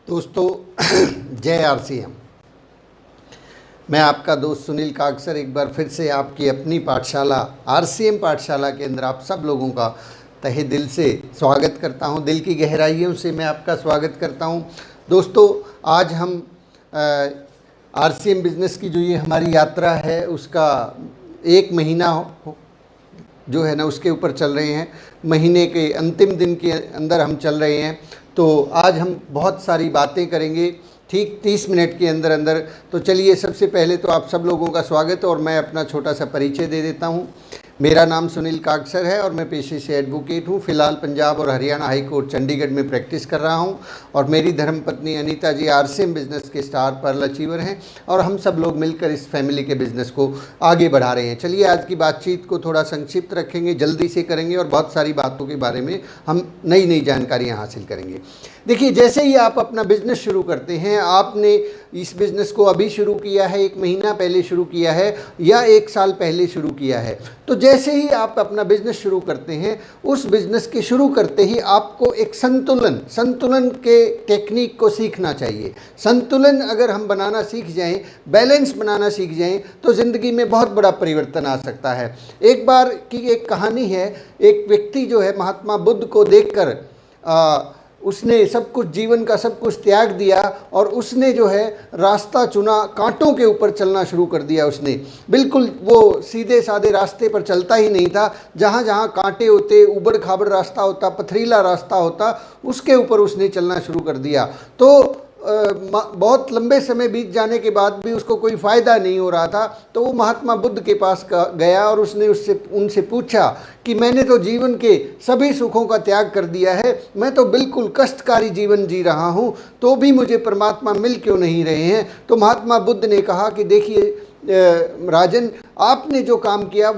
दोस्तों जय आरसीएम। मैं आपका दोस्त सुनील कागसर एक बार फिर से आपकी अपनी पाठशाला आरसीएम पाठशाला के अंदर आप सब लोगों का तहे दिल से स्वागत करता हूं। दिल की गहराइयों से मैं आपका स्वागत करता हूं। दोस्तों आज हम आरसीएम बिज़नेस की जो ये हमारी यात्रा है उसका एक महीना जो है ना उसके ऊपर चल रहे हैं। महीने के अंतिम दिन के अंदर हम चल रहे हैं। तो आज हम बहुत सारी बातें करेंगे ठीक 30 मिनट के अंदर अंदर। तो चलिए सबसे पहले तो आप सब लोगों का स्वागत और मैं अपना छोटा सा परिचय दे देता हूं। मेरा नाम सुनील कागसर है और मैं पेशे से एडवोकेट हूं। फ़िलहाल पंजाब और हरियाणा हाई कोर्ट चंडीगढ़ में प्रैक्टिस कर रहा हूं और मेरी धर्मपत्नी अनीता जी आरसीएम बिज़नेस के स्टार पर्ल अचीवर हैं और हम सब लोग मिलकर इस फैमिली के बिज़नेस को आगे बढ़ा रहे हैं। चलिए आज की बातचीत को थोड़ा संक्षिप्त रखेंगे, जल्दी से करेंगे और बहुत सारी बातों के बारे में हम नई नई जानकारियाँ हासिल करेंगे। देखिए, जैसे ही आप अपना बिज़नेस शुरू करते हैं, आपने इस बिज़नेस को अभी शुरू किया है, एक महीना पहले शुरू किया है या एक साल पहले शुरू किया है, तो जैसे ही आप अपना बिज़नेस शुरू करते हैं, उस बिज़नेस के शुरू करते ही आपको एक संतुलन के टेक्निक को सीखना चाहिए। संतुलन अगर हम बनाना सीख जाएं, बैलेंस बनाना सीख जाएं, तो ज़िंदगी में बहुत बड़ा परिवर्तन आ सकता है। एक बार की एक कहानी है, एक व्यक्ति जो है महात्मा बुद्ध को देखकर उसने सब कुछ, जीवन का सब कुछ त्याग दिया और उसने जो है रास्ता चुना, कांटों के ऊपर चलना शुरू कर दिया। उसने बिल्कुल वो सीधे साधे रास्ते पर चलता ही नहीं था। जहाँ जहाँ कांटे होते, उबड़ खाबड़ रास्ता होता, पथरीला रास्ता होता, उसके ऊपर उसने चलना शुरू कर दिया। तो बहुत लंबे समय बीत जाने के बाद भी उसको कोई फ़ायदा नहीं हो रहा था। तो वो महात्मा बुद्ध के पास गया और उसने उनसे पूछा कि मैंने तो जीवन के सभी सुखों का त्याग कर दिया है, मैं तो बिल्कुल कष्टकारी जीवन जी रहा हूँ, तो भी मुझे परमात्मा मिल क्यों नहीं रहे हैं। तो महात्मा बुद्ध ने कहा कि देखिए राजन, आपने जो काम किया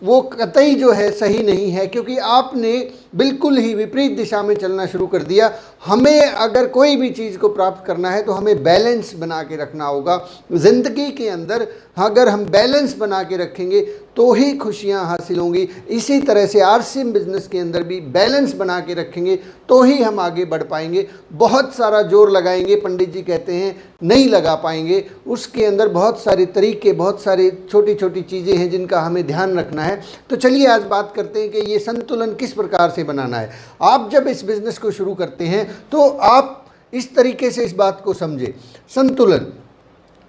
वो कतई जो है सही नहीं है, क्योंकि आपने बिल्कुल ही विपरीत दिशा में चलना शुरू कर दिया। हमें अगर कोई भी चीज़ को प्राप्त करना है तो हमें बैलेंस बना के रखना होगा। ज़िंदगी के अंदर अगर हम बैलेंस बना के रखेंगे तो ही खुशियां हासिल होंगी। इसी तरह से आरसीएम बिज़नेस के अंदर भी बैलेंस बना के रखेंगे तो ही हम आगे बढ़ पाएंगे। बहुत सारा जोर लगाएंगे, पंडित जी कहते हैं, नहीं लगा पाएंगे। उसके अंदर बहुत सारे तरीके, बहुत सारी छोटी छोटी चीज़ें हैं जिनका हमें ध्यान रखना है। तो चलिए आज बात करते हैं कि ये संतुलन किस प्रकार से बनाना है। आप जब इस बिज़नेस को शुरू करते हैं तो आप इस तरीके से इस बात को समझें। संतुलन,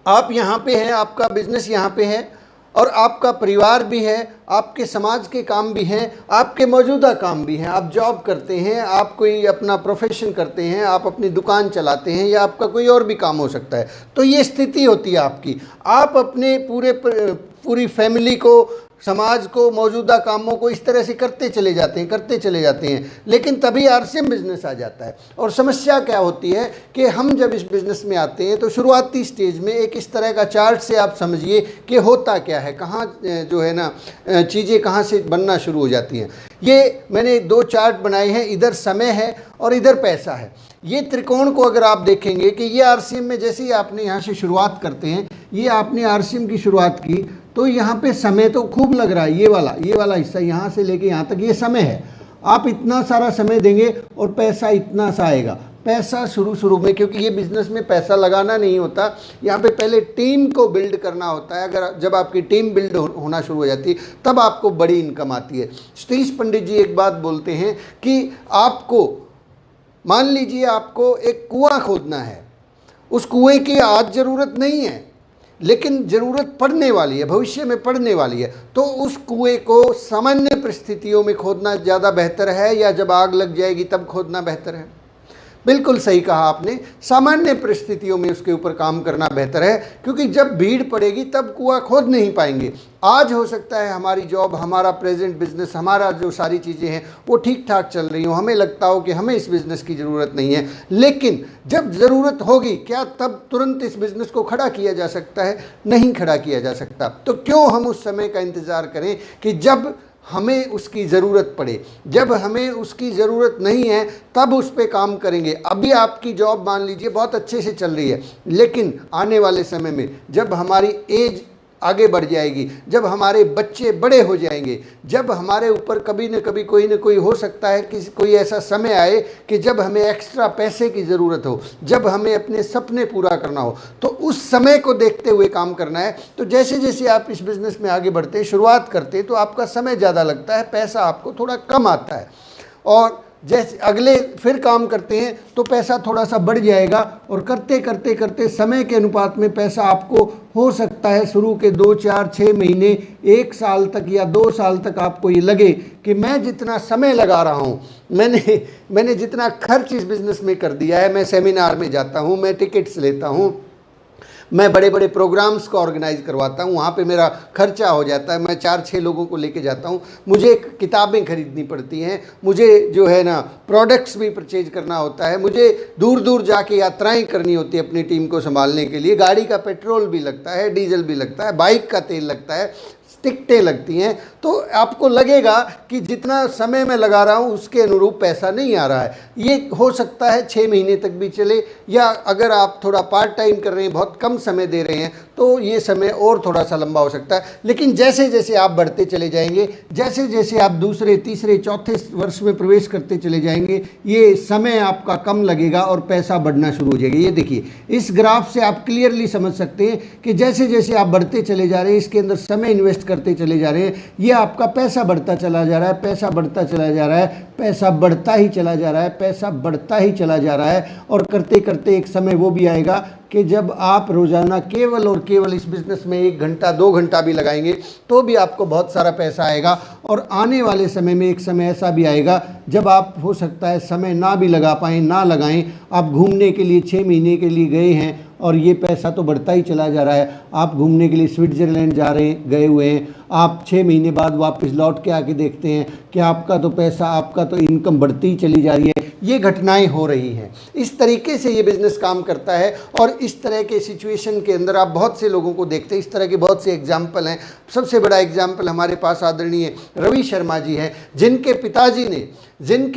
आप यहाँ पे हैं, आपका बिज़नेस यहाँ पे है और आपका परिवार भी है, आपके समाज के काम भी हैं, आपके मौजूदा काम भी हैं। आप जॉब करते हैं, आप कोई अपना प्रोफेशन करते हैं, आप अपनी दुकान चलाते हैं या आपका कोई और भी काम हो सकता है। तो ये स्थिति होती है आपकी। आप अपने पूरी फैमिली को, समाज को, मौजूदा कामों को इस तरह से करते चले जाते हैं, लेकिन तभी आरसीएम बिज़नेस आ जाता है। और समस्या क्या होती है कि हम जब इस बिज़नेस में आते हैं तो शुरुआती स्टेज में एक इस तरह का चार्ट से आप समझिए कि होता क्या है, कहाँ जो है ना चीज़ें कहाँ से बनना शुरू हो जाती हैं। ये मैंने दो चार्ट बनाए हैं, इधर समय है और इधर पैसा है। ये त्रिकोण को अगर आप देखेंगे कि ये आरसीएम में जैसे ही आपने यहाँ से शुरुआत करते हैं, ये आपने आरसीएम की शुरुआत की तो यहाँ पे समय तो खूब लग रहा है। ये वाला हिस्सा यहाँ से लेके यहाँ तक ये समय है। आप इतना सारा समय देंगे और पैसा इतना सा आएगा। पैसा शुरू में, क्योंकि ये बिज़नेस में पैसा लगाना नहीं होता, यहाँ पे पहले टीम को बिल्ड करना होता है। अगर जब आपकी टीम बिल्ड होना शुरू हो जाती है तब आपको बड़ी इनकम आती है। सतीश पंडित जी एक बात बोलते हैं कि आपको, मान लीजिए आपको एक कुआं खोदना है, उस कुएं की आज ज़रूरत नहीं है लेकिन ज़रूरत पड़ने वाली है, भविष्य में पड़ने वाली है। तो उस कुएं को सामान्य परिस्थितियों में खोदना ज़्यादा बेहतर है या जब आग लग जाएगी तब खोदना बेहतर है? बिल्कुल सही कहा आपने, सामान्य परिस्थितियों में उसके ऊपर काम करना बेहतर है, क्योंकि जब भीड़ पड़ेगी तब कुआं खोद नहीं पाएंगे। आज हो सकता है हमारी जॉब, हमारा प्रेजेंट बिजनेस, हमारा जो सारी चीज़ें हैं वो ठीक ठाक चल रही हो, हमें लगता हो कि हमें इस बिज़नेस की ज़रूरत नहीं है, लेकिन जब ज़रूरत होगी क्या तब तुरंत इस बिज़नेस को खड़ा किया जा सकता है? नहीं खड़ा किया जा सकता। तो क्यों हम उस समय का इंतज़ार करें कि जब हमें उसकी ज़रूरत पड़े? जब हमें उसकी ज़रूरत नहीं है तब उस पर काम करेंगे। अभी आपकी जॉब मान लीजिए बहुत अच्छे से चल रही है, लेकिन आने वाले समय में जब हमारी एज आगे बढ़ जाएगी, जब हमारे बच्चे बड़े हो जाएंगे, जब हमारे ऊपर कभी न कभी कोई न कोई हो सकता है कि कोई ऐसा समय आए कि जब हमें एक्स्ट्रा पैसे की ज़रूरत हो, जब हमें अपने सपने पूरा करना हो, तो उस समय को देखते हुए काम करना है। तो जैसे जैसे आप इस बिज़नेस में आगे बढ़ते हैं, शुरुआत करते हैं, तो आपका समय ज़्यादा लगता है, पैसा आपको थोड़ा कम आता है, और जैसे अगले फिर काम करते हैं तो पैसा थोड़ा सा बढ़ जाएगा, और करते करते करते समय के अनुपात में पैसा आपको हो सकता है शुरू के 2, 4, 6 महीने, 1 साल तक या 2 साल तक आपको ये लगे कि मैं जितना समय लगा रहा हूँ, मैंने जितना खर्च इस बिज़नेस में कर दिया है, मैं सेमिनार में जाता हूँ, मैं टिकट्स लेता हूँ, मैं बड़े बड़े प्रोग्राम्स को ऑर्गेनाइज करवाता हूँ, वहाँ पे मेरा खर्चा हो जाता है, मैं 4-6 लोगों को लेके जाता हूँ, मुझे किताबें खरीदनी पड़ती हैं, मुझे जो है ना प्रोडक्ट्स भी परचेज करना होता है, मुझे दूर दूर जाके यात्राएं करनी होती है अपनी टीम को संभालने के लिए, गाड़ी का पेट्रोल भी लगता है, डीजल भी लगता है, बाइक का तेल लगता है, टिकटें लगती हैं। तो आपको लगेगा कि जितना समय मैं लगा रहा हूँ उसके अनुरूप पैसा नहीं आ रहा है। ये हो सकता है 6 महीने तक भी चले, या अगर आप थोड़ा पार्ट टाइम कर रहे हैं, बहुत कम समय दे रहे हैं, तो ये समय और थोड़ा सा लंबा हो सकता है। लेकिन जैसे जैसे आप बढ़ते चले जाएंगे, जैसे जैसे आप दूसरे, तीसरे, चौथे वर्ष में प्रवेश करते चले जाएंगे, ये समय आपका कम लगेगा और पैसा बढ़ना शुरू हो जाएगा। ये देखिए, इस ग्राफ से आप क्लियरली समझ सकते हैं कि जैसे जैसे आप बढ़ते चले जा रहे हैं, इसके अंदर समय इन्वेस्ट करते चले जा रहे हैं, ये आपका पैसा बढ़ता चला जा रहा है, पैसा बढ़ता चला जा रहा है, पैसा बढ़ता ही चला जा रहा है, पैसा बढ़ता ही चला जा रहा है। और करते करते एक समय वो भी आएगा कि जब आप रोज़ाना केवल और केवल इस बिज़नेस में 1 घंटा 2 घंटा भी लगाएंगे तो भी आपको बहुत सारा पैसा आएगा। और आने वाले समय में एक समय ऐसा भी आएगा जब आप हो सकता है समय ना भी लगा पाएँ, ना लगाएं, आप घूमने के लिए 6 महीने के लिए गए हैं और ये पैसा तो बढ़ता ही चला जा रहा है। आप घूमने के लिए स्विट्ज़रलैंड गए हुए हैं, आप 6 महीने बाद वापस लौट के आके देखते हैं कि आपका तो पैसा, आपका तो इनकम बढ़ती ही चली जा रही है। ये घटनाएं हो रही हैं। इस तरीके से ये बिज़नेस काम करता है, और इस तरह के सिचुएशन के अंदर आप बहुत से लोगों को देखते हैं। इस तरह के बहुत से एग्जाम्पल हैं। सबसे बड़ा एग्जाम्पल हमारे पास आदरणीय रवि शर्मा जी हैं, जिनके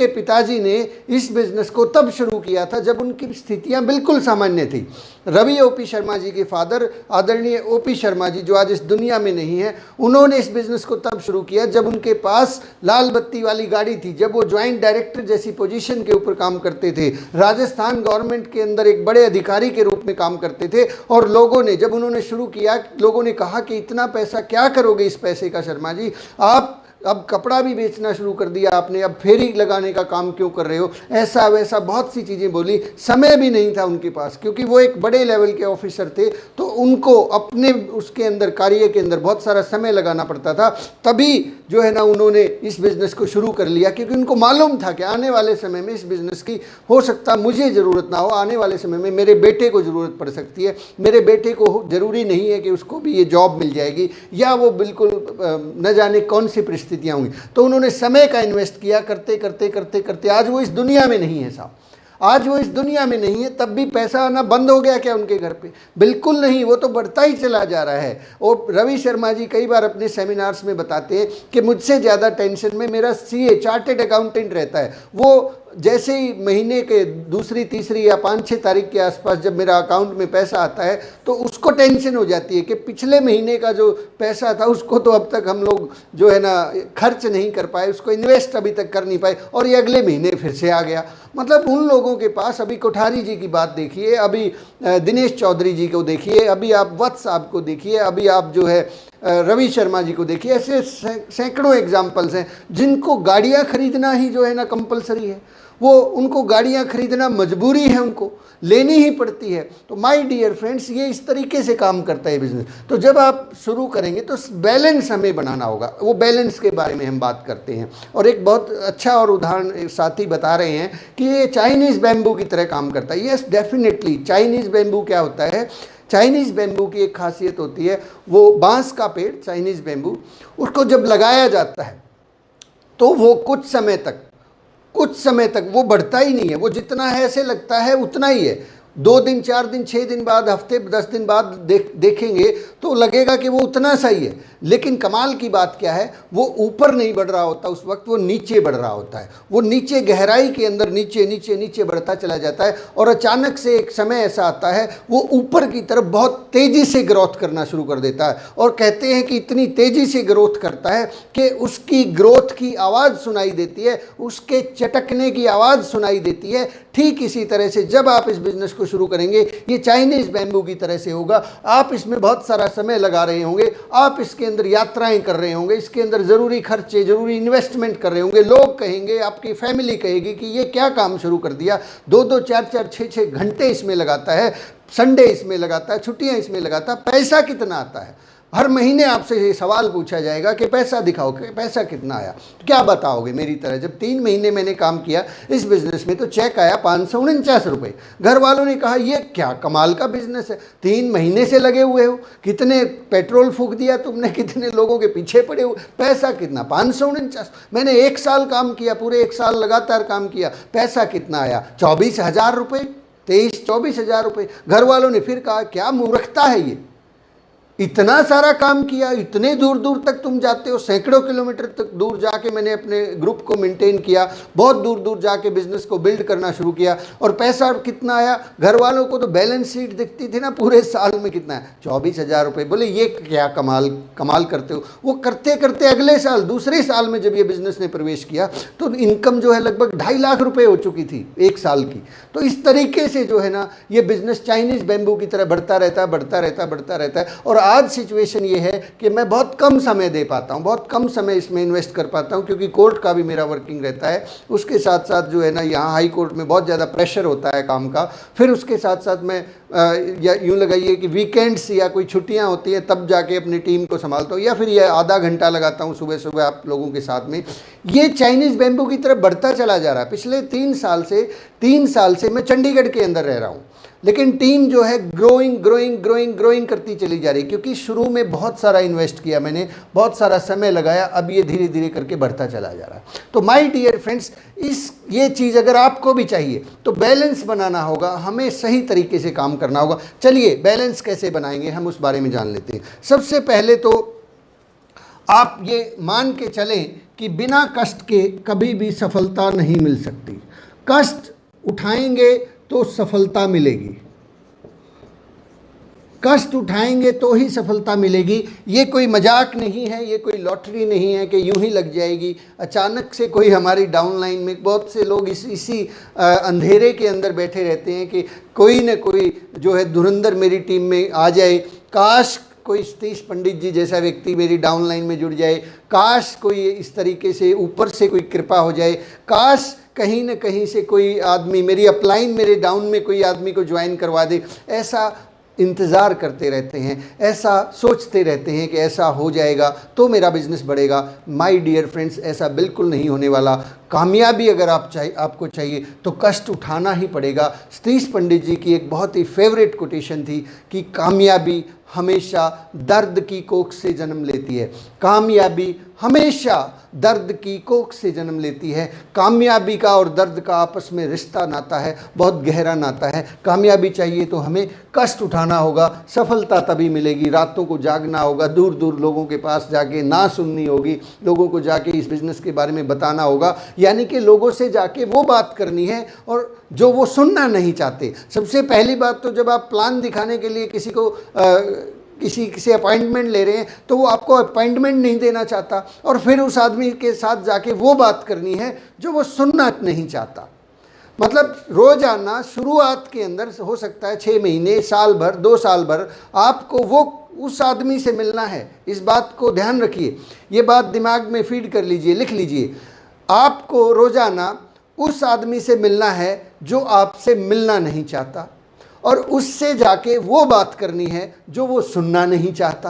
पिताजी ने इस बिज़नेस को तब शुरू किया था जब उनकी स्थितियां बिल्कुल सामान्य थी। रवि ओपी शर्मा जी के फादर आदरणीय ओपी शर्मा जी, जो आज इस दुनिया में नहीं है, उन्होंने इस बिज़नेस को तब शुरू किया जब उनके पास लाल बत्ती वाली गाड़ी थी, जब वो ज्वाइंट डायरेक्टर जैसी पोजीशन के ऊपर काम करते थे, राजस्थान गवर्नमेंट के अंदर एक बड़े अधिकारी के रूप में काम करते थे। और लोगों ने, जब उन्होंने शुरू किया, लोगों ने कहा कि इतना पैसा क्या करोगे इस पैसे का शर्मा जी, आप अब कपड़ा भी बेचना शुरू कर दिया आपने, अब फेरी लगाने का काम क्यों कर रहे हो, ऐसा वैसा बहुत सी चीज़ें बोली। समय भी नहीं था उनके पास, क्योंकि वो एक बड़े लेवल के ऑफिसर थे, तो उनको अपने उसके अंदर, कार्य के अंदर बहुत सारा समय लगाना पड़ता था। तभी जो है ना उन्होंने इस बिज़नेस को शुरू कर लिया, क्योंकि उनको मालूम था कि आने वाले समय में इस बिज़नेस की हो सकता मुझे ज़रूरत ना हो, आने वाले समय में मेरे बेटे को ज़रूरत पड़ सकती है। मेरे बेटे को ज़रूरी नहीं है कि उसको भी ये जॉब मिल जाएगी, या वो बिल्कुल न जाने कौन सी परिस्थितियाँ होंगी। तो उन्होंने समय का इन्वेस्ट किया, करते करते करते करते आज वो इस दुनिया में नहीं है साहब, आज वो इस दुनिया में नहीं है। तब भी पैसा आना बंद हो गया क्या उनके घर पे? बिल्कुल नहीं, वो तो बढ़ता ही चला जा रहा है। और रवि शर्मा जी कई बार अपने सेमिनार्स में बताते हैं कि मुझसे ज़्यादा टेंशन में मेरा सीए, चार्टेड अकाउंटेंट रहता है। वो जैसे ही महीने के दूसरी, तीसरी या 5-6 तारीख के आसपास जब मेरा अकाउंट में पैसा आता है, तो उसको टेंशन हो जाती है कि पिछले महीने का जो पैसा था उसको तो अब तक हम लोग जो है ना खर्च नहीं कर पाए, उसको इन्वेस्ट अभी तक कर नहीं पाए, और ये अगले महीने फिर से आ गया। मतलब उन लोगों के पास, अभी कोठारी जी की बात देखिए, अभी दिनेश चौधरी जी को देखिए, अभी आप वत्स साहब को देखिए, अभी आप जो है रवि शर्मा जी को देखिए, ऐसे सैकड़ों एग्जाम्पल्स हैं जिनको गाड़ियाँ खरीदना ही जो है ना कंपलसरी है। वो, उनको गाड़ियाँ खरीदना मजबूरी है, उनको लेनी ही पड़ती है। तो माय डियर फ्रेंड्स, ये इस तरीके से काम करता है बिज़नेस। तो जब आप शुरू करेंगे तो बैलेंस हमें बनाना होगा। वो बैलेंस के बारे में हम बात करते हैं, और एक बहुत अच्छा और उदाहरण साथी बता रहे हैं कि ये चाइनीज़ बैम्बू की तरह काम करता है। यस, डेफिनेटली चाइनीज़ बैम्बू क्या होता है? चाइनीज़ बैम्बू की एक खासियत होती है, वो बांस का पेड़, चाइनीज़ बैम्बू, उसको जब लगाया जाता है तो वो कुछ समय तक वो बढ़ता ही नहीं है। वो जितना है ऐसे लगता है उतना ही है, 2 दिन 4 दिन 6 दिन बाद, हफ्ते 10 दिन बाद देखेंगे तो लगेगा कि वो उतना सही है, लेकिन कमाल की बात क्या है, वो ऊपर नहीं बढ़ रहा होता, उस वक्त वो नीचे बढ़ रहा होता है। वो नीचे गहराई के अंदर नीचे नीचे नीचे बढ़ता चला जाता है और अचानक से एक समय ऐसा आता है वो ऊपर की तरफ बहुत तेज़ी से ग्रोथ करना शुरू कर देता है। और कहते हैं कि इतनी तेज़ी से ग्रोथ करता है कि उसकी ग्रोथ की आवाज़ सुनाई देती है, उसके चटकने की आवाज़ सुनाई देती है। ठीक इसी तरह से जब आप इस बिज़नेस को शुरू करेंगे, ये चाइनीज़ बैम्बू की तरह से होगा। आप इसमें बहुत सारा समय लगा रहे होंगे, आप इसके अंदर यात्राएं कर रहे होंगे, इसके अंदर ज़रूरी खर्चे, ज़रूरी इन्वेस्टमेंट कर रहे होंगे। लोग कहेंगे, आपकी फैमिली कहेगी कि ये क्या काम शुरू कर दिया, 2-2 4-4 6-6 घंटे इसमें लगाता है, संडे इसमें लगाता है, छुट्टियां इसमें लगाता है, पैसा कितना आता है। हर महीने आपसे ये सवाल पूछा जाएगा कि पैसा दिखाओ, कि पैसा कितना आया। क्या बताओगे मेरी तरह? जब 3 महीने मैंने काम किया इस बिज़नेस में तो चेक आया 549 रुपये। घर वालों ने कहा ये क्या कमाल का बिज़नेस है, 3 महीने से लगे हुए हो, कितने पेट्रोल फूंक दिया तुमने, कितने लोगों के पीछे पड़े हुए, पैसा कितना? 549। मैंने 1 साल काम किया, पूरे 1 साल लगातार काम किया, पैसा कितना आया? 24,000 रुपये, 23-24,000 रुपये। घर वालों ने फिर कहा क्या मूर्खता है ये, इतना सारा काम किया, इतने दूर दूर तक तुम जाते हो, सैकड़ों किलोमीटर तक दूर जाके मैंने अपने ग्रुप को मेंटेन किया, बहुत दूर दूर जाके बिजनेस को बिल्ड करना शुरू किया, और पैसा कितना आया? घर वालों को तो बैलेंस शीट दिखती थी ना पूरे साल में कितना है, 24,000 रुपये। बोले ये क्या कमाल करते हो। वो करते करते अगले साल, दूसरे साल में जब ये बिजनेस ने प्रवेश किया तो इनकम जो है लगभग 2.5 लाख रुपये हो चुकी थी 1 साल की। तो इस तरीके से जो है ना ये बिजनेस चाइनीज़ बैम्बू की तरह बढ़ता रहता है। और आज सिचुएशन ये है कि मैं बहुत कम समय दे पाता हूँ, बहुत कम समय इसमें इन्वेस्ट कर पाता हूँ, क्योंकि कोर्ट का भी मेरा वर्किंग रहता है। उसके साथ साथ जो है ना यहाँ हाई कोर्ट में बहुत ज़्यादा प्रेशर होता है काम का। फिर उसके साथ साथ मैं या यूँ लगाइए कि वीकेंड्स या कोई छुट्टियाँ होती हैं तब जाके अपनी टीम को संभालता हूँ, या फिर ये आधा घंटा लगाता हूँ सुबह सुबह आप लोगों के साथ में। ये चाइनीज़ बैम्बू की तरफ बढ़ता चला जा रहा है। पिछले 3 साल से मैं चंडीगढ़ के अंदर रह रहा हूँ, लेकिन टीम जो है ग्रोइंग करती चली जा रही, क्योंकि शुरू में बहुत सारा इन्वेस्ट किया मैंने, बहुत सारा समय लगाया, अब ये धीरे धीरे करके बढ़ता चला जा रहा है। तो माय डियर फ्रेंड्स, ये चीज़ अगर आपको भी चाहिए तो बैलेंस बनाना होगा, हमें सही तरीके से काम करना होगा। चलिए बैलेंस कैसे बनाएंगे हम उस बारे में जान लेते हैं। सबसे पहले तो आप ये मान के चलें कि बिना कष्ट के कभी भी सफलता नहीं मिल सकती। कष्ट उठाएंगे तो सफलता मिलेगी, कष्ट उठाएंगे तो ही सफलता मिलेगी। ये कोई मजाक नहीं है, ये कोई लॉटरी नहीं है कि यूं ही लग जाएगी अचानक से कोई हमारी डाउनलाइन में। बहुत से लोग इसी अंधेरे के अंदर बैठे रहते हैं कि कोई न कोई जो है धुरंधर मेरी टीम में आ जाए, काश कोई सतीश पंडित जी जैसा व्यक्ति मेरी डाउनलाइन में जुड़ जाए, काश कोई इस तरीके से ऊपर से कोई कृपा हो जाए, काश कहीं न कहीं से कोई आदमी मेरी अपलाइन, मेरे डाउन में कोई आदमी को ज्वाइन करवा दे। ऐसा इंतज़ार करते रहते हैं, ऐसा सोचते रहते हैं कि ऐसा हो जाएगा तो मेरा बिजनेस बढ़ेगा। माय डियर फ्रेंड्स, ऐसा बिल्कुल नहीं होने वाला। कामयाबी अगर आपको चाहिए तो कष्ट उठाना ही पड़ेगा। सतीश पंडित जी की एक बहुत ही फेवरेट कोटेशन थी कि कामयाबी हमेशा दर्द की कोख से जन्म लेती है। कामयाबी हमेशा दर्द की कोख से जन्म लेती है। कामयाबी का और दर्द का आपस में रिश्ता नाता है, बहुत गहरा नाता है। कामयाबी चाहिए तो हमें कष्ट उठाना होगा, सफलता तभी मिलेगी। रातों को जागना होगा, दूर दूर लोगों के पास जाके ना सुननी होगी, लोगों को जाके इस बिज़नेस के बारे में बताना होगा, यानी कि लोगों से जाके वो बात करनी है और जो वो सुनना नहीं चाहते। सबसे पहली बात तो जब आप प्लान दिखाने के लिए किसी को किसी से अपॉइंटमेंट ले रहे हैं तो वो आपको अपॉइंटमेंट नहीं देना चाहता, और फिर उस आदमी के साथ जाके वो बात करनी है जो वो सुनना नहीं चाहता। मतलब रोज़ाना शुरुआत के अंदर हो सकता है 6 महीने, साल भर, 2 साल भर आपको वो उस आदमी से मिलना है। इस बात को ध्यान रखिए, ये बात दिमाग में फीड कर लीजिए, लिख लीजिए। आपको रोज़ाना उस आदमी से मिलना है जो आपसे मिलना नहीं चाहता, और उससे जाके वो बात करनी है जो वो सुनना नहीं चाहता।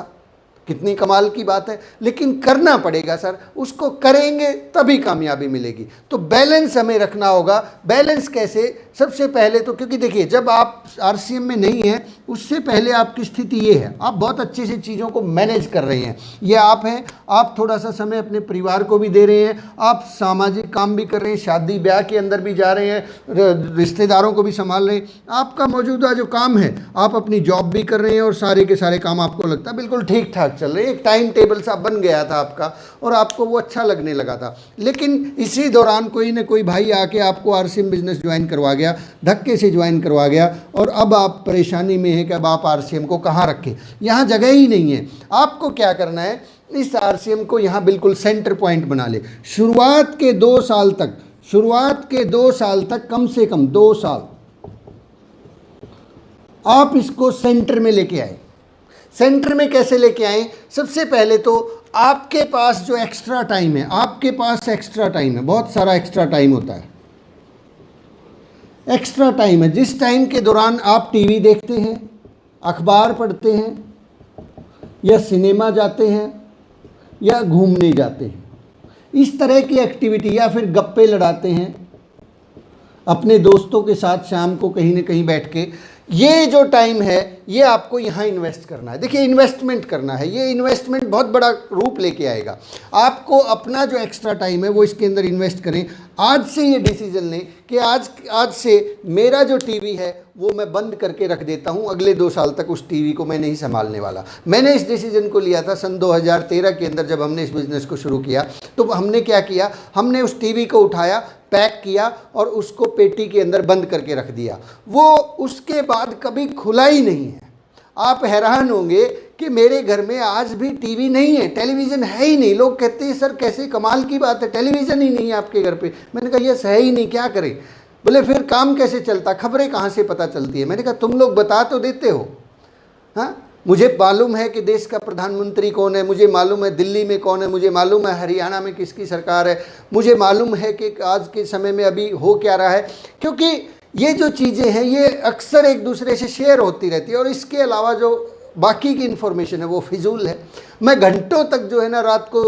कितनी कमाल की बात है, लेकिन करना पड़ेगा सर, उसको करेंगे तभी कामयाबी मिलेगी। तो बैलेंस हमें रखना होगा। बैलेंस कैसे? सबसे पहले तो, क्योंकि देखिए जब आप आरसीएम में नहीं हैं उससे पहले आपकी स्थिति ये है, आप बहुत अच्छे से चीज़ों को मैनेज कर रहे हैं। ये आप हैं, आप थोड़ा सा समय अपने परिवार को भी दे रहे हैं, आप सामाजिक काम भी कर रहे हैं, शादी ब्याह के अंदर भी जा रहे हैं, रिश्तेदारों को भी संभाल रहे हैं। आपका मौजूदा जो काम है, आप अपनी जॉब भी कर रहे हैं और सारे के सारे काम आपको लगता है बिल्कुल ठीक ठाक चल रहे हैं। एक टाइम टेबल सा बन गया था आपका और आपको वो अच्छा लगने लगा था। लेकिन इसी दौरान कोई ना कोई भाई आके आपको आरसीएम बिजनेस ज्वाइन करवा गया, धक्के से ज्वाइन करवा गया, और अब आप परेशानी में हैं कि अब आप आरसीएम को कहाँ रखें, यहाँ जगह ही नहीं है। आपको क्या करना है, इस आरसीएम को यहाँ बिल्कुल सेंटर पॉइंट बना ले। शुरुआत के 2 साल तक कम से कम 2 साल आप इसको सेंटर में लेके आए। सेंटर में कैसे लेके आए? सबसे पहले तो आपके पास जो एक्स्ट्रा टाइम है, आपके पास एक्स्ट्रा टाइम है, बहुत सारा एक्स्ट्रा टाइम होता है। एक्स्ट्रा टाइम है जिस टाइम के दौरान आप टीवी देखते हैं, अखबार पढ़ते हैं, या सिनेमा जाते हैं, या घूमने जाते हैं, इस तरह की एक्टिविटी, या फिर गप्पे लड़ाते हैं अपने दोस्तों के साथ शाम को कहीं ना कहीं बैठ के, ये जो टाइम है ये आपको यहाँ इन्वेस्ट करना है। देखिए इन्वेस्टमेंट करना है, ये इन्वेस्टमेंट बहुत बड़ा रूप लेके आएगा। आपको अपना जो एक्स्ट्रा टाइम है वो इसके अंदर इन्वेस्ट करें। आज से ये डिसीजन लें कि आज से मेरा जो टीवी है वो मैं बंद करके रख देता हूँ, अगले 2 साल तक उस टीवी को मैं नहीं संभालने वाला। मैंने इस डिसीजन को लिया था सन 2013 के अंदर, जब हमने इस बिज़नेस को शुरू किया तो हमने क्या किया, हमने उस टीवी को उठाया, पैक किया और उसको पेटी के अंदर बंद करके रख दिया। वो उसके बाद कभी खुला ही नहीं है। आप हैरान होंगे कि मेरे घर में आज भी टीवी नहीं है, टेलीविज़न है ही नहीं। लोग कहते हैं सर कैसे कमाल की बात है, टेलीविज़न ही नहीं है आपके घर पे। मैंने कहा यस है ही नहीं, क्या करें। बोले फिर काम कैसे चलता, खबरें कहाँ से पता चलती है। मैंने कहा तुम लोग बता तो देते हो। हाँ, मुझे मालूम है कि देश का प्रधानमंत्री कौन है, मुझे मालूम है दिल्ली में कौन है, मुझे मालूम है हरियाणा में किसकी सरकार है, मुझे मालूम है कि आज के समय में अभी हो क्या रहा है। क्योंकि ये जो चीज़ें हैं ये अक्सर एक दूसरे से शेयर होती रहती है, और इसके अलावा जो बाकी की इन्फॉर्मेशन है वो फिजूल है। मैं घंटों तक जो है ना, रात को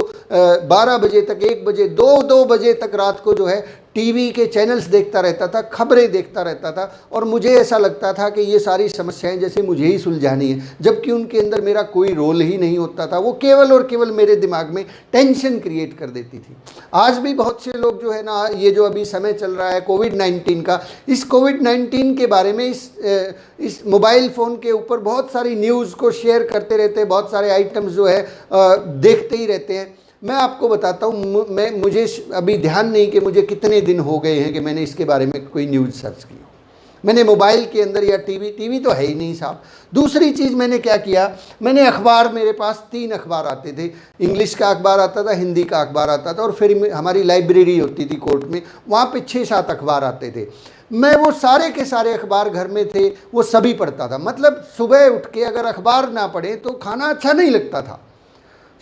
12 बजे तक, 1 बजे, 2 बजे तक रात को जो है टीवी के चैनल्स देखता रहता था, खबरें देखता रहता था, और मुझे ऐसा लगता था कि ये सारी समस्याएं जैसे मुझे ही सुलझानी है, जबकि उनके अंदर मेरा कोई रोल ही नहीं होता था। वो केवल और केवल मेरे दिमाग में टेंशन क्रिएट कर देती थी। आज भी बहुत से लोग जो है ना, ये जो अभी समय चल रहा है कोविड-19 का, इस कोविड-19 के बारे में इस मोबाइल फ़ोन के ऊपर बहुत सारी न्यूज़ को शेयर करते रहते हैं, बहुत सारे आइटम्स जो है देखते ही रहते हैं। मैं आपको बताता हूँ, मुझे अभी ध्यान नहीं कि मुझे कितने दिन हो गए हैं कि मैंने इसके बारे में कोई न्यूज़ सर्च की। मैंने मोबाइल के अंदर या टीवी तो है ही नहीं साहब। दूसरी चीज़ मैंने क्या किया, मैंने अखबार, मेरे पास 3 अखबार आते थे। इंग्लिश का अखबार आता था, हिंदी का अखबार आता था, और फिर हमारी लाइब्रेरी होती थी कोर्ट में, वहाँ पे 6-7 अखबार आते थे। मैं वो सारे के सारे अखबार घर में थे, वो सभी पढ़ता था। मतलब सुबह उठ के अगर अखबार ना पढ़े तो खाना अच्छा नहीं लगता था।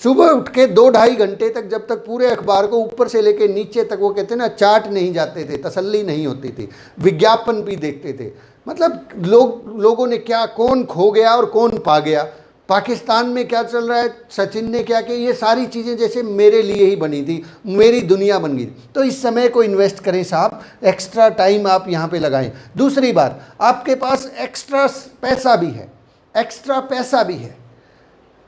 सुबह उठ के 2-2.5 घंटे तक, जब तक पूरे अखबार को ऊपर से लेके नीचे तक, वो कहते हैं ना, चाट नहीं जाते थे, तसल्ली नहीं होती थी, विज्ञापन भी देखते थे। मतलब लोगों ने क्या, कौन खो गया और कौन पा गया, पाकिस्तान में क्या चल रहा है, सचिन ने क्या किया, ये सारी चीज़ें जैसे मेरे लिए ही बनी थी, मेरी दुनिया बन गई। तो इस समय को इन्वेस्ट करें साहब, एक्स्ट्रा टाइम आप यहाँ पे लगाएं। दूसरी बात, आपके पास एक्स्ट्रा पैसा भी है, एक्स्ट्रा पैसा भी है।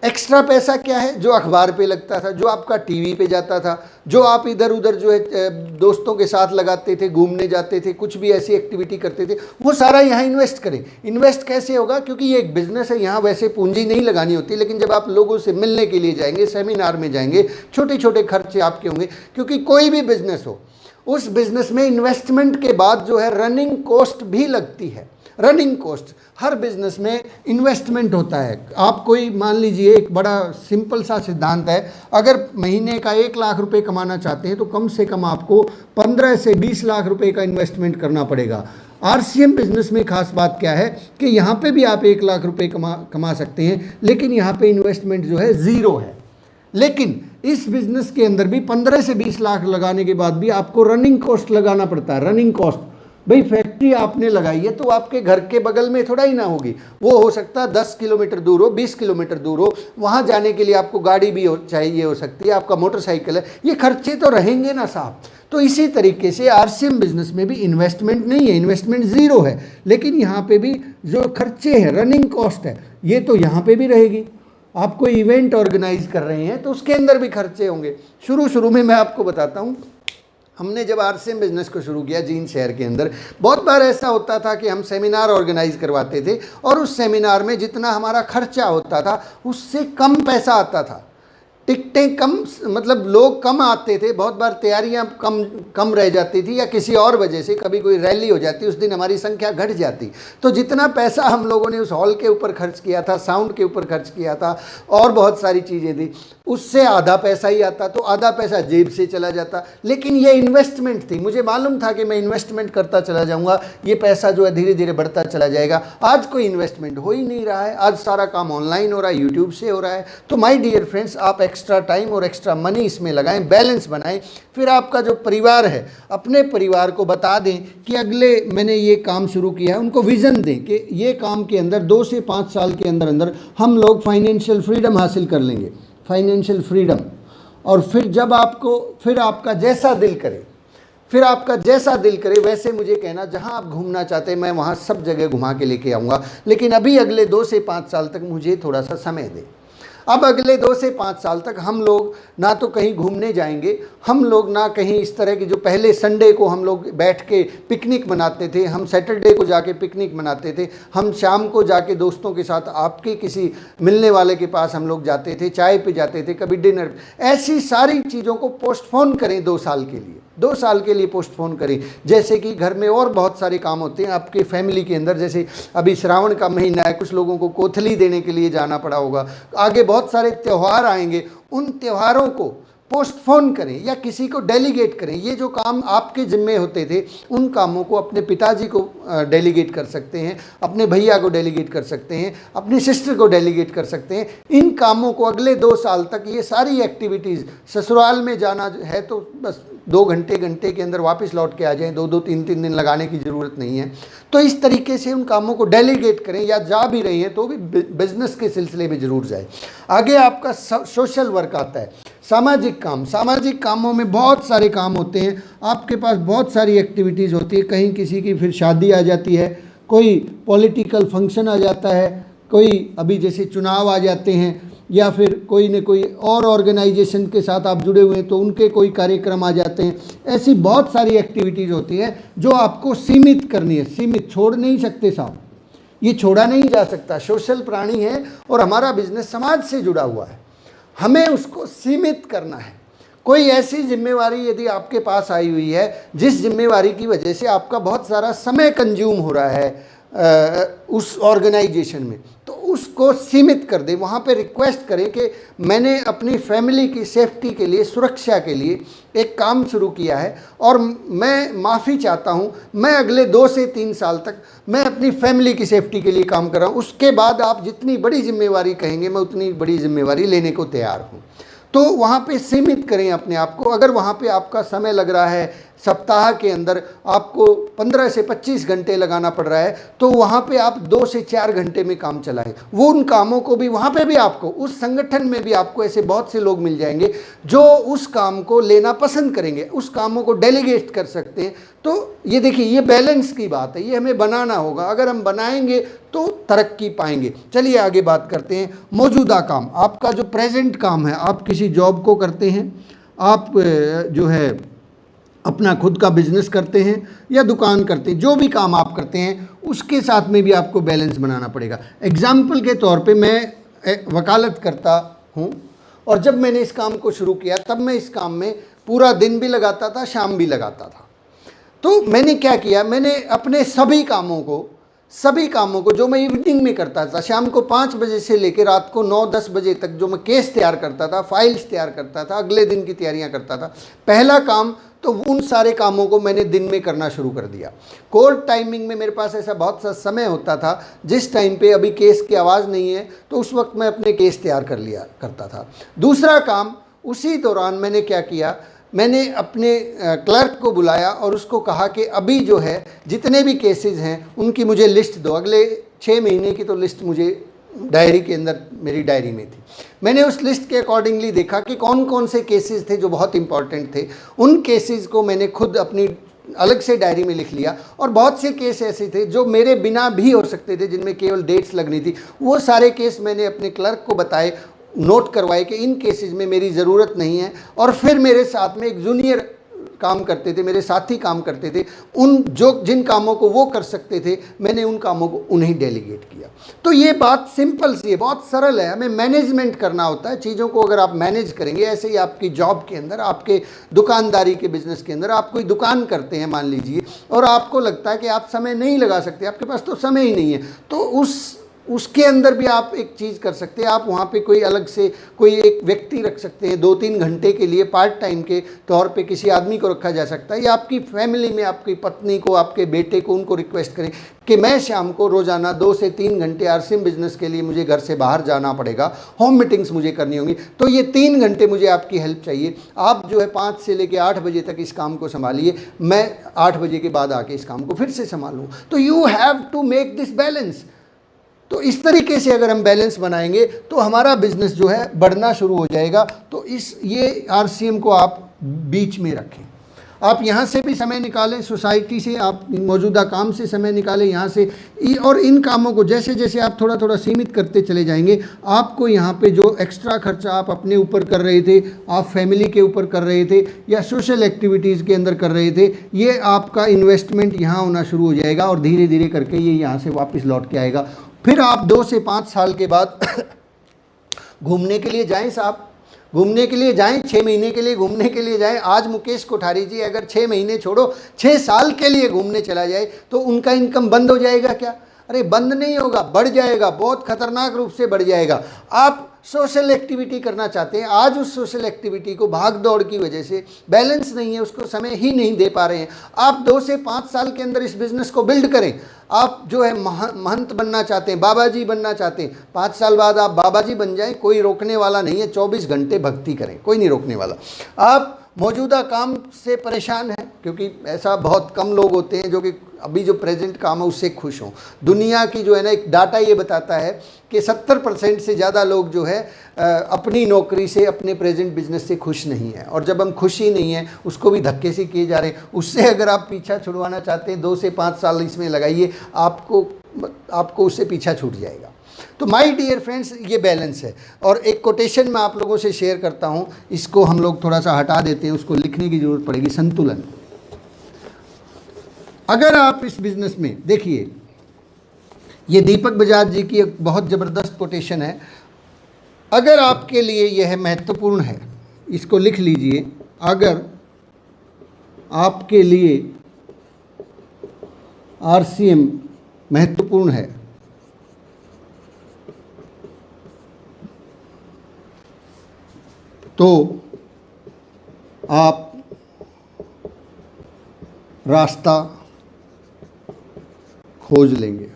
एक्स्ट्रा पैसा क्या है? जो अखबार पे लगता था, जो आपका टीवी पे जाता था, जो आप इधर उधर जो है दोस्तों के साथ लगाते थे, घूमने जाते थे, कुछ भी ऐसी एक्टिविटी करते थे, वो सारा यहाँ इन्वेस्ट करें। इन्वेस्ट कैसे होगा? क्योंकि ये एक बिज़नेस है, यहाँ वैसे पूंजी नहीं लगानी होती, लेकिन जब आप लोगों से मिलने के लिए जाएंगे, सेमिनार में जाएंगे, छोटे छोटे खर्चे आपके होंगे। क्योंकि कोई भी बिज़नेस हो, उस बिज़नेस में इन्वेस्टमेंट के बाद जो है रनिंग कॉस्ट भी लगती है। रनिंग कॉस्ट, हर बिजनेस में इन्वेस्टमेंट होता है। आप कोई मान लीजिए, एक बड़ा सिंपल सा सिद्धांत है, अगर महीने का 1 लाख रुपए कमाना चाहते हैं तो कम से कम आपको 15 से 20 लाख रुपए का इन्वेस्टमेंट करना पड़ेगा। आरसीएम बिजनेस में खास बात क्या है कि यहाँ पे भी आप 1 लाख रुपए कमा सकते हैं, लेकिन यहाँ पे इन्वेस्टमेंट जो है ज़ीरो है। लेकिन इस बिजनेस के अंदर भी 15 से 20 लाख लगाने के बाद भी आपको रनिंग कॉस्ट लगाना पड़ता है। रनिंग कॉस्ट, भाई फैक्ट्री आपने लगाई है तो आपके घर के बगल में थोड़ा ही ना होगी, वो हो सकता है 10 किलोमीटर दूर हो, 20 किलोमीटर दूर हो। वहाँ जाने के लिए आपको गाड़ी भी चाहिए हो सकती है, आपका मोटरसाइकिल है, ये खर्चे तो रहेंगे ना साहब। तो इसी तरीके से आरसीएम बिजनेस में भी इन्वेस्टमेंट नहीं है, इन्वेस्टमेंट ज़ीरो है, लेकिन यहाँ पे भी जो खर्चे हैं, रनिंग कॉस्ट है, ये तो यहाँ पे भी रहेगी। आप कोई इवेंट ऑर्गेनाइज कर रहे हैं तो उसके अंदर भी खर्चे होंगे। शुरू में मैं आपको बताता हूँ, हमने जब आरसीएम बिजनेस को शुरू किया जींद शहर के अंदर, बहुत बार ऐसा होता था कि हम सेमिनार ऑर्गेनाइज करवाते थे और उस सेमिनार में जितना हमारा खर्चा होता था उससे कम पैसा आता था, टिकटें कम, मतलब लोग कम आते थे, बहुत बार तैयारियां कम रह जाती थी, या किसी और वजह से कभी कोई रैली हो जाती, उस दिन हमारी संख्या घट जाती। तो जितना पैसा हम लोगों ने उस हॉल के ऊपर खर्च किया था, साउंड के ऊपर खर्च किया था और बहुत सारी चीज़ें थी, उससे आधा पैसा ही आता, तो आधा पैसा जेब से चला जाता। लेकिन ये इन्वेस्टमेंट थी, मुझे मालूम था कि मैं इन्वेस्टमेंट करता चला जाऊँगा, ये पैसा जो है धीरे धीरे बढ़ता चला जाएगा। आज कोई इन्वेस्टमेंट हो ही नहीं रहा है, आज सारा काम ऑनलाइन हो रहा है, यूट्यूब से हो रहा है। तो माय डियर फ्रेंड्स, आप एक्स्ट्रा टाइम और एक्स्ट्रा मनी इसमें लगाएं, बैलेंस बनाएं। फिर आपका जो परिवार है, अपने परिवार को बता दें कि अगले मैंने ये काम शुरू किया है, उनको विज़न दें कि ये काम के अंदर 2 से 5 साल के अंदर अंदर हम लोग फाइनेंशियल फ्रीडम हासिल कर लेंगे, फाइनेंशियल फ्रीडम। और फिर जब आपका जैसा दिल करे वैसे मुझे कहना, जहां आप घूमना चाहते हैं मैं वहां सब जगह घुमा के लेके आऊँगा, लेकिन अभी अगले 2 से 5 साल तक मुझे थोड़ा सा समय दें। अब अगले 2 से 5 साल तक हम लोग ना तो कहीं घूमने जाएंगे, हम लोग ना कहीं इस तरह की, जो पहले संडे को हम लोग बैठ के पिकनिक मनाते थे, हम सैटरडे को जाके पिकनिक मनाते थे, हम शाम को जाके दोस्तों के साथ आपके किसी मिलने वाले के पास हम लोग जाते थे, चाय पे जाते थे, कभी डिनर, ऐसी सारी चीज़ों को पोस्टपोन करें 2 साल के लिए, 2 साल के लिए पोस्टपोन करें। जैसे कि घर में और बहुत सारे काम होते हैं आपके फैमिली के अंदर, जैसे अभी श्रावण का महीना है, कुछ लोगों को कोथली देने के लिए जाना पड़ा होगा, आगे बहुत सारे त्यौहार आएंगे, उन त्योहारों को पोस्टपोन करें या किसी को डेलीगेट करें। ये जो काम आपके जिम्मे होते थे, उन कामों को अपने पिताजी को डेलीगेट कर सकते हैं, अपने भैया को डेलीगेट कर सकते हैं, अपनी सिस्टर को डेलीगेट कर सकते हैं। इन कामों को अगले 2 साल तक, ये सारी एक्टिविटीज़, ससुराल में जाना है तो बस 2 घंटे के अंदर वापस लौट के आ जाएं, 2-2 3-3 दिन लगाने की ज़रूरत नहीं है। तो इस तरीके से उन कामों को डेलीगेट करें, या जा भी रही हैं तो भी बिजनेस के सिलसिले में ज़रूर जाए। आगे आपका सोशल वर्क आता है, सामाजिक काम। सामाजिक कामों में बहुत सारे काम होते हैं, आपके पास बहुत सारी एक्टिविटीज़ होती है। कहीं किसी की फिर शादी आ जाती है, कोई पॉलिटिकल फंक्शन आ जाता है, कोई अभी जैसे चुनाव आ जाते हैं, या फिर कोई न कोई और ऑर्गेनाइजेशन के साथ आप जुड़े हुए हैं तो उनके कोई कार्यक्रम आ जाते हैं। ऐसी बहुत सारी एक्टिविटीज़ होती है जो आपको सीमित करनी है, सीमित छोड़ नहीं सकते साहब, ये छोड़ा नहीं जा सकता। सोशल प्राणी है और हमारा बिजनेस समाज से जुड़ा हुआ है, हमें उसको सीमित करना है। कोई ऐसी जिम्मेवारी यदि आपके पास आई हुई है जिस जिम्मेवारी की वजह से आपका बहुत सारा समय कंज्यूम हो रहा है उस ऑर्गेनाइजेशन में, तो उसको सीमित कर दें। वहाँ पे रिक्वेस्ट करें कि मैंने अपनी फैमिली की सेफ्टी के लिए, सुरक्षा के लिए एक काम शुरू किया है और मैं माफ़ी चाहता हूँ, मैं अगले 2 से 3 साल तक मैं अपनी फैमिली की सेफ्टी के लिए काम कर रहा हूँ। उसके बाद आप जितनी बड़ी जिम्मेवारी कहेंगे मैं उतनी बड़ी जिम्मेवारी लेने को तैयार हूँ। तो वहाँ पे सीमित करें अपने आप को। अगर वहाँ पे आपका समय लग रहा है, सप्ताह के अंदर आपको 15 से 25 घंटे लगाना पड़ रहा है, तो वहाँ पे आप 2 से 4 घंटे में काम चलाएं। वो उन कामों को भी, वहाँ पे भी आपको, उस संगठन में भी आपको ऐसे बहुत से लोग मिल जाएंगे जो उस काम को लेना पसंद करेंगे, उस कामों को डेलीगेट कर सकते हैं। तो ये देखिए, ये बैलेंस की बात है, ये हमें बनाना होगा। अगर हम बनाएंगे तो तरक्की पाएंगे। चलिए आगे बात करते हैं। मौजूदा काम, आपका जो प्रेजेंट काम है, आप किसी जॉब को करते हैं, आप जो है अपना खुद का बिजनेस करते हैं या दुकान करते हैं, जो भी काम आप करते हैं उसके साथ में भी आपको बैलेंस बनाना पड़ेगा। एग्जाम्पल के तौर पे मैं वकालत करता हूँ और जब मैंने इस काम को शुरू किया तब मैं इस काम में पूरा दिन भी लगाता था, शाम भी लगाता था। तो मैंने क्या किया, मैंने अपने सभी कामों को जो मैं इवनिंग में करता था, शाम को 5 बजे से लेकर रात को 9-10 बजे तक जो मैं केस तैयार करता था, फाइल्स तैयार करता था, अगले दिन की तैयारियां करता था, पहला काम तो उन सारे कामों को मैंने दिन में करना शुरू कर दिया। कोर्ट टाइमिंग में मेरे पास ऐसा बहुत सा समय होता था जिस टाइम पे अभी केस की आवाज़ नहीं है, तो उस वक्त मैं अपने केस तैयार कर लिया करता था। दूसरा काम, उसी दौरान मैंने क्या किया, मैंने अपने क्लर्क को बुलाया और उसको कहा कि अभी जो है जितने भी केसेस हैं उनकी मुझे लिस्ट दो, अगले 6 महीने की तो लिस्ट मुझे डायरी के अंदर, मेरी डायरी में थी। मैंने उस लिस्ट के अकॉर्डिंगली देखा कि कौन कौन से केसेस थे जो बहुत इंपॉर्टेंट थे। उन केसेस को मैंने खुद अपनी अलग से डायरी में लिख लिया, और बहुत से केस ऐसे थे जो मेरे बिना भी हो सकते थे, जिनमें केवल डेट्स लगनी थी। वो सारे केस मैंने अपने क्लर्क को बताए, नोट करवाए कि इन केसेस में मेरी ज़रूरत नहीं है। और फिर मेरे साथ में एक जूनियर काम करते थे, मेरे साथी काम करते थे, जिन कामों को वो कर सकते थे, मैंने उन कामों को उन्हें डेलीगेट किया। तो ये बात सिंपल सी है, बहुत सरल है। हमें मैनेजमेंट करना होता है चीज़ों को। अगर आप मैनेज करेंगे, ऐसे ही आपकी जॉब के अंदर, आपके दुकानदारी के बिजनेस के अंदर, आप कोई दुकान करते हैं मान लीजिए, और आपको लगता है कि आप समय नहीं लगा सकते, आपके पास तो समय ही नहीं है, तो उसके अंदर भी आप एक चीज़ कर सकते हैं। आप वहाँ पे कोई अलग से कोई एक व्यक्ति रख सकते हैं, 2-3 घंटे के लिए पार्ट टाइम के तौर पे किसी आदमी को रखा जा सकता है। या आपकी फैमिली में आपकी पत्नी को, आपके बेटे को, उनको रिक्वेस्ट करें कि मैं शाम को रोज़ाना 2 से 3 घंटे आरसीएम बिजनेस के लिए मुझे घर से बाहर जाना पड़ेगा, होम मीटिंग्स मुझे करनी होंगी, तो ये 3 घंटे मुझे आपकी हेल्प चाहिए। आप जो है 5 से लेकर 8 बजे तक इस काम को संभालिए, मैं 8 बजे के बाद आके इस काम को फिर से संभालूँ। तो you have to make this balance. तो इस तरीके से अगर हम बैलेंस बनाएंगे तो हमारा बिजनेस जो है बढ़ना शुरू हो जाएगा। तो ये आरसीएम को आप बीच में रखें। आप यहाँ से भी समय निकालें, सोसाइटी से, आप मौजूदा काम से समय निकालें यहाँ से, और इन कामों को जैसे जैसे आप थोड़ा थोड़ा सीमित करते चले जाएंगे, आपको यहाँ पे जो एक्स्ट्रा खर्चा आप अपने ऊपर कर रहे थे, आप फैमिली के ऊपर कर रहे थे, या सोशल एक्टिविटीज़ के अंदर कर रहे थे, ये आपका इन्वेस्टमेंट यहाँ होना शुरू हो जाएगा, और धीरे धीरे करके ये यहाँ से वापस लौट के आएगा। फिर आप 2 से 5 साल के बाद घूमने के लिए जाएं साहब, घूमने के लिए जाएं, 6 महीने के लिए घूमने के लिए जाएं। आज मुकेश कोठारी जी अगर 6 महीने छोड़ो 6 साल के लिए घूमने चला जाए तो उनका इनकम बंद हो जाएगा क्या? अरे बंद नहीं होगा, बढ़ जाएगा, बहुत खतरनाक रूप से बढ़ जाएगा। आप सोशल एक्टिविटी करना चाहते हैं, आज उस सोशल एक्टिविटी को भाग दौड़ की वजह से बैलेंस नहीं है, उसको समय ही नहीं दे पा रहे हैं। आप 2 से 5 साल के अंदर इस बिज़नेस को बिल्ड करें। आप जो है महंत बनना चाहते हैं, बाबा जी बनना चाहते हैं, 5 साल बाद आप बाबा जी बन जाएं, कोई रोकने वाला नहीं है। 24 घंटे भक्ति करें, कोई नहीं रोकने वाला। आप मौजूदा काम से परेशान हैं, क्योंकि ऐसा बहुत कम लोग होते हैं जो कि अभी जो प्रेजेंट काम है उससे खुश हों। दुनिया की जो है ना, एक डाटा ये बताता है कि 70% से ज़्यादा लोग जो है अपनी नौकरी से, अपने प्रेजेंट बिजनेस से खुश नहीं है। और जब हम खुश ही नहीं हैं, उसको भी धक्के से किए जा रहे हैं, उससे अगर आप पीछा छुड़वाना चाहते हैं 2 से 5 साल इसमें लगाइए, आपको उससे पीछा छूट जाएगा। तो माय डियर फ्रेंड्स, ये बैलेंस है। और एक कोटेशन मैं आप लोगों से शेयर करता हूँ, इसको हम लोग थोड़ा सा हटा देते हैं, उसको लिखने की ज़रूरत पड़ेगी। संतुलन। अगर आप इस बिज़नेस में देखिए, ये दीपक बजाज जी की एक बहुत ज़बरदस्त कोटेशन है। अगर आपके लिए यह महत्वपूर्ण है, इसको लिख लीजिए, अगर आपके लिए आरसीएम महत्वपूर्ण है तो आप रास्ता खोज लेंगे।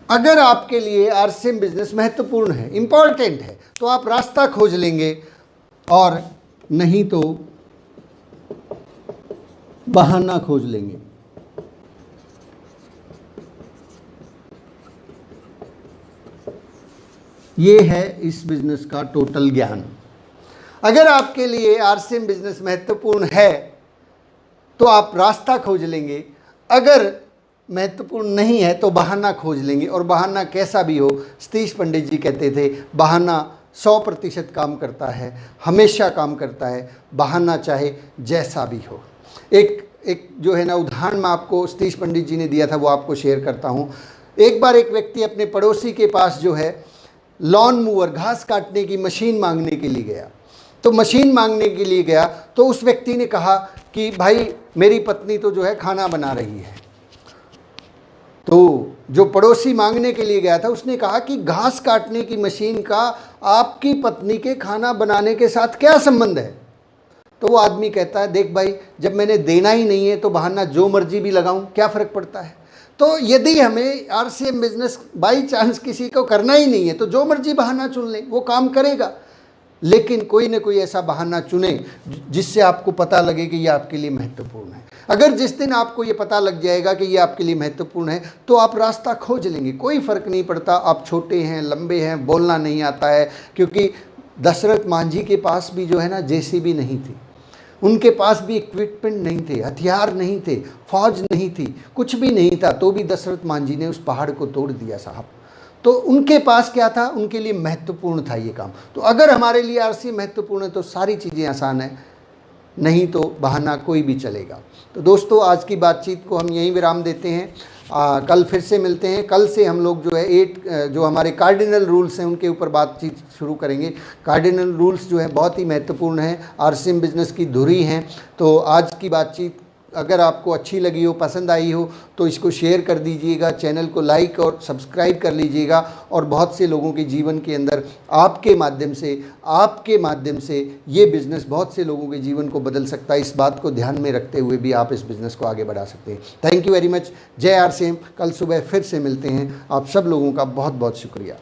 अगर आपके लिए आरसीएम बिजनेस महत्वपूर्ण है, इंपॉर्टेंट है, तो आप रास्ता खोज लेंगे, और नहीं तो बहाना खोज लेंगे। ये है इस बिजनेस का टोटल ज्ञान। अगर आपके लिए आरसीएम बिजनेस महत्वपूर्ण है तो आप रास्ता खोज लेंगे, अगर महत्वपूर्ण नहीं है तो बहाना खोज लेंगे। और बहाना कैसा भी हो, सतीश पंडित जी कहते थे, बहाना 100% काम करता है, हमेशा काम करता है, बहाना चाहे जैसा भी हो। एक जो है ना उदाहरण मैं आपको सतीश पंडित जी ने दिया था, वो आपको शेयर करता हूँ। एक बार एक व्यक्ति अपने पड़ोसी के पास जो है लॉन मूवर, घास काटने की मशीन मांगने के लिए गया। तो मशीन मांगने के लिए गया तो उस व्यक्ति ने कहा कि भाई मेरी पत्नी तो जो है खाना बना रही है। तो जो पड़ोसी मांगने के लिए गया था उसने कहा कि घास काटने की मशीन का आपकी पत्नी के खाना बनाने के साथ क्या संबंध है? तो वो आदमी कहता है, देख भाई, जब मैंने देना ही नहीं है तो बहाना जो मर्जी भी लगाऊं, क्या फ़र्क पड़ता है? तो यदि हमें आरसीएम बिजनेस बाई चांस किसी को करना ही नहीं है तो जो मर्जी बहाना चुन ले, वो काम करेगा। लेकिन कोई ना कोई ऐसा बहाना चुनें जिससे आपको पता लगे कि ये आपके लिए महत्वपूर्ण है। अगर जिस दिन आपको ये पता लग जाएगा कि ये आपके लिए महत्वपूर्ण है तो आप रास्ता खोज लेंगे, कोई फ़र्क नहीं पड़ता आप छोटे हैं, लंबे हैं, बोलना नहीं आता है। क्योंकि दशरथ मांझी के पास भी जो है ना जेसीबी नहीं थी, उनके पास भी इक्विपमेंट नहीं थे, हथियार नहीं थे, फौज नहीं थी, कुछ भी नहीं था, तो भी दशरथ मांझी ने उस पहाड़ को तोड़ दिया साहब। तो उनके पास क्या था, उनके लिए महत्वपूर्ण था ये काम। तो अगर हमारे लिए आरसीएम महत्वपूर्ण है तो सारी चीज़ें आसान है, नहीं तो बहाना कोई भी चलेगा। तो दोस्तों आज की बातचीत को हम यहीं विराम देते हैं। कल फिर से मिलते हैं। कल से हम लोग जो है 8 जो हमारे कार्डिनल रूल्स हैं उनके ऊपर बातचीत शुरू करेंगे। कार्डिनल रूल्स जो है बहुत ही महत्वपूर्ण हैं, आरसीएम बिजनेस की धुरी हैं। तो आज की बातचीत अगर आपको अच्छी लगी हो, पसंद आई हो तो इसको शेयर कर दीजिएगा, चैनल को लाइक और सब्सक्राइब कर लीजिएगा। और बहुत से लोगों के जीवन के अंदर आपके माध्यम से ये बिज़नेस बहुत से लोगों के जीवन को बदल सकता है। इस बात को ध्यान में रखते हुए भी आप इस बिज़नेस को आगे बढ़ा सकते हैं। Thank you very much. जय आरसीएम। कल सुबह फिर से मिलते हैं। आप सब लोगों का बहुत बहुत शुक्रिया।